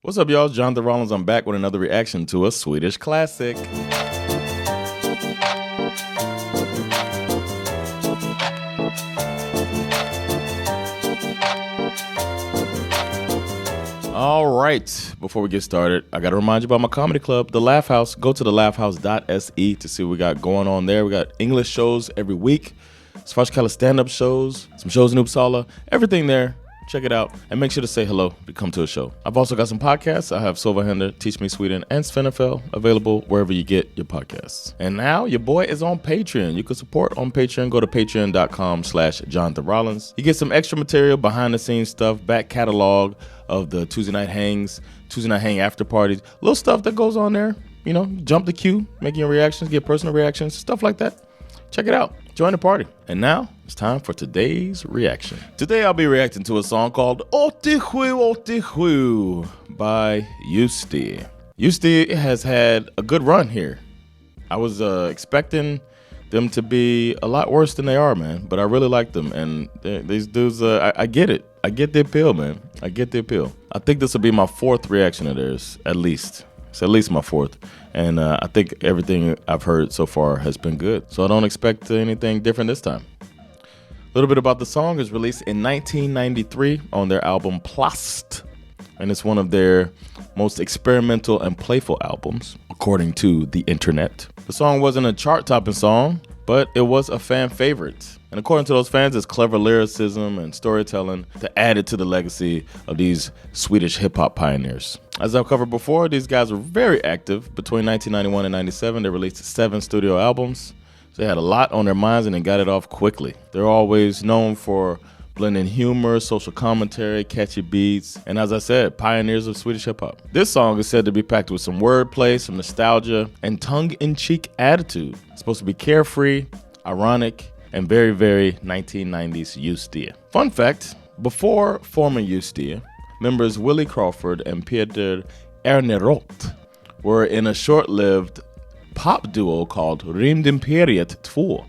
What's up, y'all? Jonathan Rollins. I'm back with another reaction to a Swedish classic. All right, before we get started, I got to remind you about my comedy club, The Laugh House. Go to thelaughhouse.se to see what we got going on there. We got English shows every week, Svenska Klassiker stand-up shows, some shows in Uppsala, everything there. Check it out, and make sure to say hello to come to a show. I've also got some podcasts. I have Sova Hender, Teach Me Sweden, and Svenafel available wherever you get your podcasts. And now your boy is on Patreon. You can support on Patreon. Go to patreon.com/Jonathan Rollins. You get some extra material, behind-the-scenes stuff, back catalog of the Tuesday night hangs, Tuesday night hang after parties, little stuff that goes on there. You know, jump the queue, making your reactions, get personal reactions, stuff like that. Check it out. Join the party. And now it's time for today's reaction. Today I'll be reacting to a song called Otiqu, Otiqu by Otiqu. Otiqu has had a good run here. I was expecting them to be a lot worse than they are, man. But I really like them. And these dudes, I get it. I get the appeal, man. I get the appeal. I think this will be my fourth reaction of theirs, at least. It's at least my fourth. And I think everything I've heard so far has been good. So I don't expect anything different this time. A little bit about the song. Is released in 1993 on their album Plast. And it's one of their most experimental and playful albums, according to the internet. The song wasn't a chart-topping song, but it was a fan favorite. And according to those fans, it's clever lyricism and storytelling that added to the legacy of these Swedish hip-hop pioneers. As I've covered before, these guys were very active. Between 1991 and 97, they released 7 studio albums. So they had a lot on their minds and they got it off quickly. They're always known for blending humor, social commentary, catchy beats, and as I said, pioneers of Swedish hip-hop. This song is said to be packed with some wordplay, some nostalgia, and tongue-in-cheek attitude. It's supposed to be carefree, ironic, and very, very 1990s Otiqu. Fun fact, before forming Otiqu, members Willie Crawford and Peter Erneroth were in a short-lived pop duo called Rymdimperiet 2,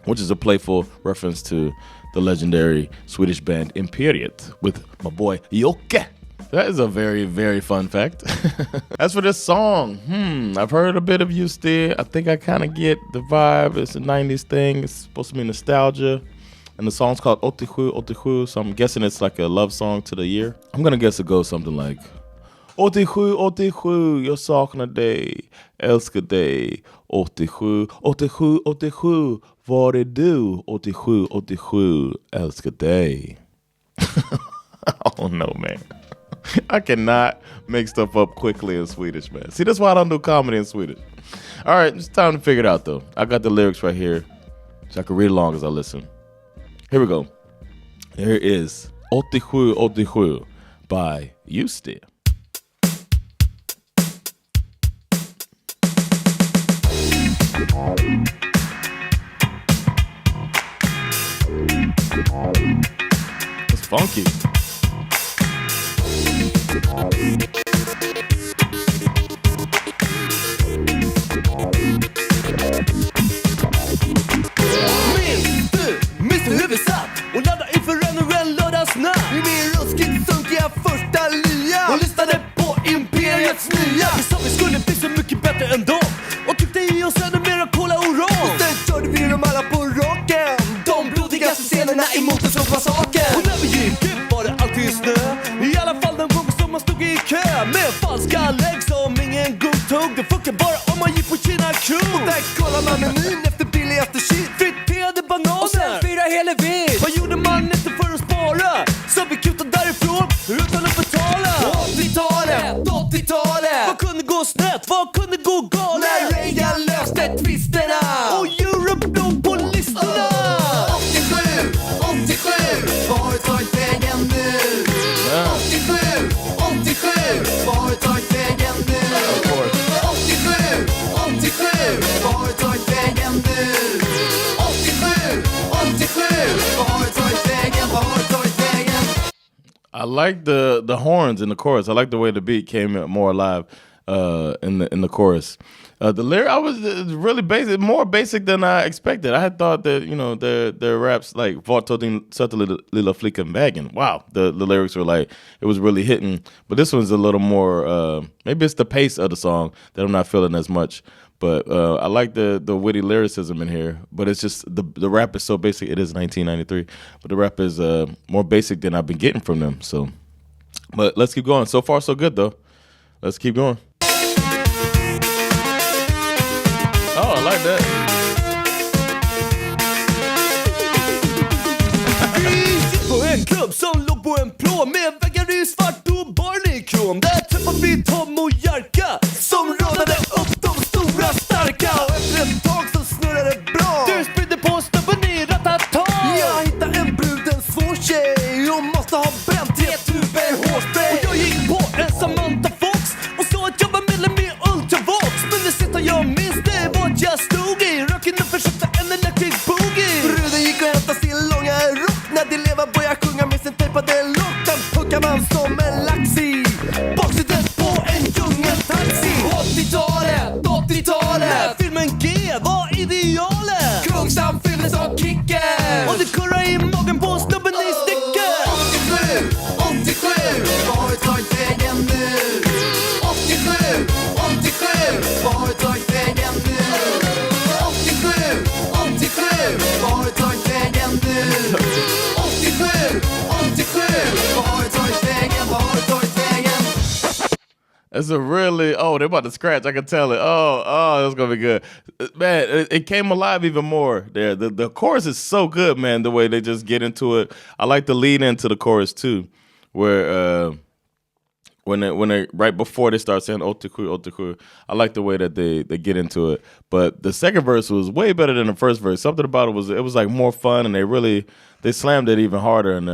which is a playful reference to the legendary Swedish band Imperiet with my boy Otiqu. That is a very, very fun fact. As for this song, I've heard a bit of Otiqu. I think I kind of get the vibe. It's a 90s thing. It's supposed to be nostalgia. And the song's called Otiqu, Otiqu, so I'm guessing it's like a love song to the year. I'm gonna guess it goes something like Otiqu, Otiqu, jag saknar dig, älskar dig. Otiqu, Otiqu, Otiqu, var är du? Otiqu, Otiqu, älskar dig. I don't know, man. I cannot make stuff up quickly in Swedish, man. See, that's why I don't do comedy in Swedish. All right, it's time to figure it out, though. I got the lyrics right here, so I can read along as I listen. Here we go. Here is Otiqu, Otiqu by Otiqu. It's funky. Minns du hur vi satt och laddade inför ännu en lördagsnatt? I min ruskigt sunkiga första lya och lyssnade på Imperiets nya. Vi sa vi skulle bli så mycket bättre än dem och tryckte i oss ännu mera cola och rom. Och sen körde vi dem alla på rocken, de blodigaste scenerna i Motorsågsmassakern. Och när vi gick ut var det alltid snö, i alla fall den gång som man stod i kö med falska lägg som ingen godtog. Det funkar bara om man gick på Kina Crew. Och där kollar man menyn efter billigaste shit, friterade bananer och sen 4 helevitt. Vad gjorde man inte för att spara? Så vi kutade därifrån utan att betala. 80-talet, 80-talet, vad kunde gå snett? Vad kunde gå galet? När Reagan löste twisterna och Europe låg på listorna. 87, 87, var tagit vägen nu? 87, 87, var tagit vägen nu? 87, 87, var tagit vägen nu? 87, 87, var tagit vägen, var tagit vägen? I like the horns in the chorus. I like the way the beat came more alive. in the chorus. The lyric I was really basic, more basic than I expected. I had thought that their raps like "Vart tog din söta lilla flickan vägen." Wow, the lyrics were like it was really hitting. But this one's a little more. Maybe it's the pace of the song that I'm not feeling as much. But I like the witty lyricism in here. But it's just the rap is so basic. It is 1993, but the rap is more basic than I've been getting from them. So, but let's keep going. So far, so good though. Let's keep going. Oh, I like that. Vi gick på en klubb som låg på en plå med väggar i svart och baren i krom. Där träffade vi Tom och Jerka som radade upp de stora starka. Och efter ett tag så snurrade det bra. Du spydde på snubben i ratata. Jag hittade en brud, en svår tjej. Hon måste ha bränt 3 tuber hårspray. Och jag gick på en Samantha Fox och sa att jag var medlem i Ultravox. Men det sista jag minns det var att jag stod i röken och försökte en electric boogie. Bruden gick och hämtade sin långa rock. När de lever började sjunga med sin tejpade lock. Den puckar man som en lax i baksätet på en djungeltaxi. 80-talet, filmen G var idealet. Kungshamn fyllde som kicker. Och det kurrar i magen på snubben i sticker. 87, vad har du tagit vägen nu? 87, vad har du tagit vägen nu? 87, vad har du tagit vägen nu? 87, vad har du tagit vägen? Vad har du tagit vägen? It's a really they're about to scratch. I can tell it. That's gonna be good, man. It came alive even more there. The chorus is so good, man. The way they just get into it. I like the lead into the chorus too, where when they right before they start saying Otiqu. I like the way that they get into it. But the second verse was way better than the first verse. Something about it was like more fun, and they slammed it even harder. And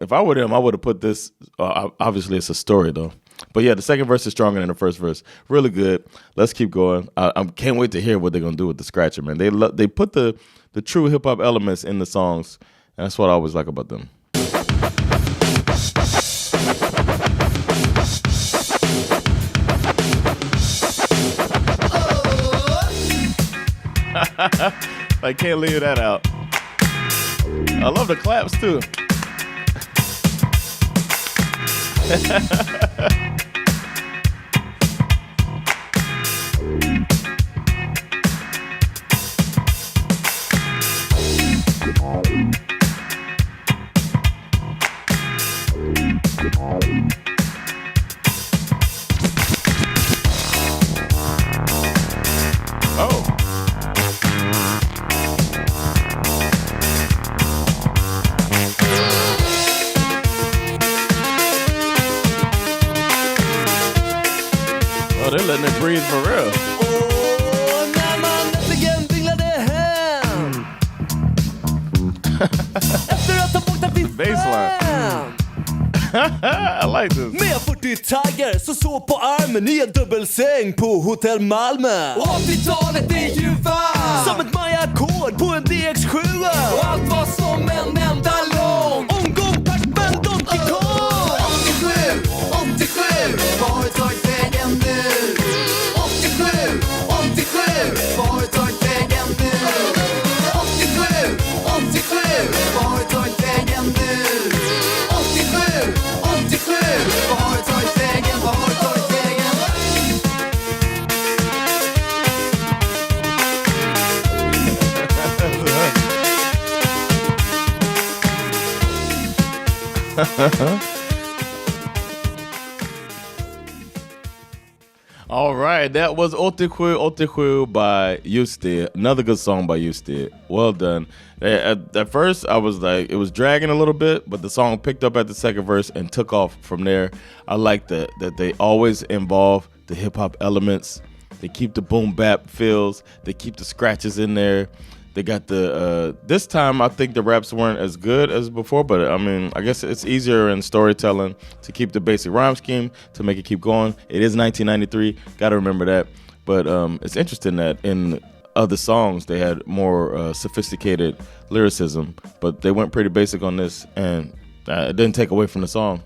if I were them, I would have put this. Obviously, it's a story though. But yeah, the second verse is stronger than the first verse. Really good. Let's keep going. I can't wait to hear what they're gonna do with the scratching, man. They put the true hip hop elements in the songs, and that's what I always like about them. I can't leave that out. I love the claps too. They're letting it breathe for real. När man äntligen dinglade hem efter att ha vaknat vid Baseline. I like this. Med 40 taggar så sov på armen i en dubbelsäng på Hotell Malmö. 80-talet är ju varmt som ett Maya-kod på en DX7. Och allt var som en enda lång omgång Pac-Man Donkey Kong. 87, vad har du tagit vägen nu? 87, vad har du tagit vägen nu? 87, vad har du tagit vägen nu? 87, vad har du tagit vägen? Vad har du tagit vägen? All right, that was Otiqu by Yusti. Another good song by Yusti. Well done. At first, I was like, it was dragging a little bit, but the song picked up at the second verse and took off from there. I like that they always involve the hip hop elements. They keep the boom bap feels. They keep the scratches in there. They got the this time I think the raps weren't as good as before, but I mean I guess it's easier in storytelling to keep the basic rhyme scheme to make it keep going. It is 1993, gotta remember that. But it's interesting that in other songs they had more sophisticated lyricism, but they went pretty basic on this, and it didn't take away from the song.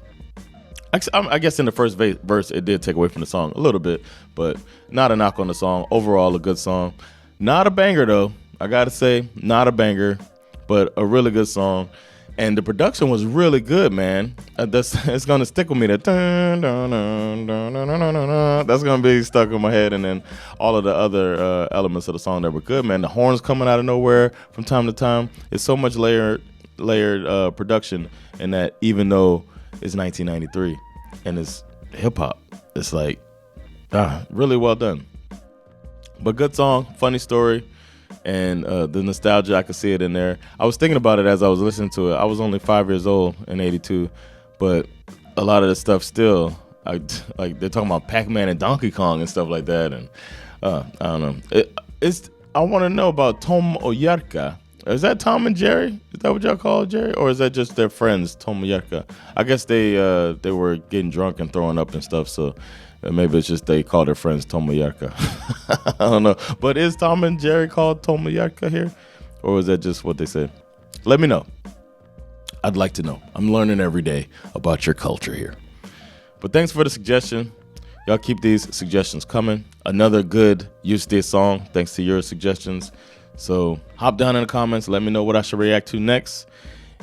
I guess in the first verse it did take away from the song a little bit, but not a knock on the song. Overall, a good song. Not a banger though. I gotta say, not a banger, but a really good song. And the production was really good, man. It's gonna stick with me. That that's gonna be stuck in my head, and then all of the other elements of the song that were good, man. The horns coming out of nowhere from time to time. It's so much layered production, and that even though it's 1993 and it's hip hop, it's like really well done. But good song, funny story. And the nostalgia, I could see it in there. I was thinking about it as I was listening to it. I was only 5 years old in '82, but a lot of the stuff still, like they're talking about Pac-Man and Donkey Kong and stuff like that. And I don't know. I want to know about Tom Oyarka. Is that Tom and Jerry? Is that what y'all call Jerry? Or is that just their friends, Tom Oyarka? I guess they were getting drunk and throwing up and stuff, so maybe it's just they call their friends Tom Oyarka. I don't know. But is Tom and Jerry called Tom Oyarka here? Or is that just what they say? Let me know. I'd like to know. I'm learning every day about your culture here. But thanks for the suggestion. Y'all keep these suggestions coming. Another good Juste song, thanks to your suggestions. So hop down in the comments. Let me know what I should react to next.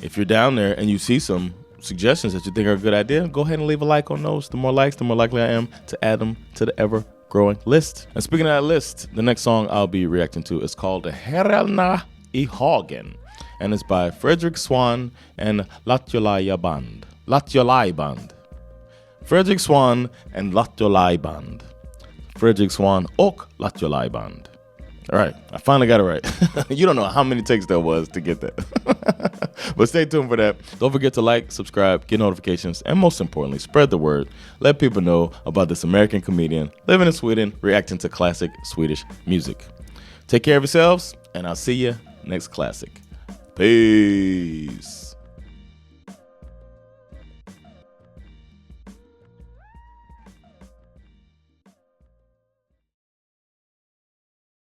If you're down there and you see some suggestions that you think are a good idea, go ahead and leave a like on those. The more likes, the more likely I am to add them to the ever-growing list. And speaking of that list, the next song I'll be reacting to is called Herrarna I Hagen, and it's by Fredrik Swan and Lattjolai Band. Fredrik Swan and Lattjolai Band. Fredrik Swan och Lattjolai Band. All right, I finally got it right. You don't know how many takes that was to get that. But stay tuned for that. Don't forget to like, subscribe, get notifications, and most importantly, spread the word. Let people know about this American comedian living in Sweden, reacting to classic Swedish music. Take care of yourselves, and I'll see you next classic. Peace.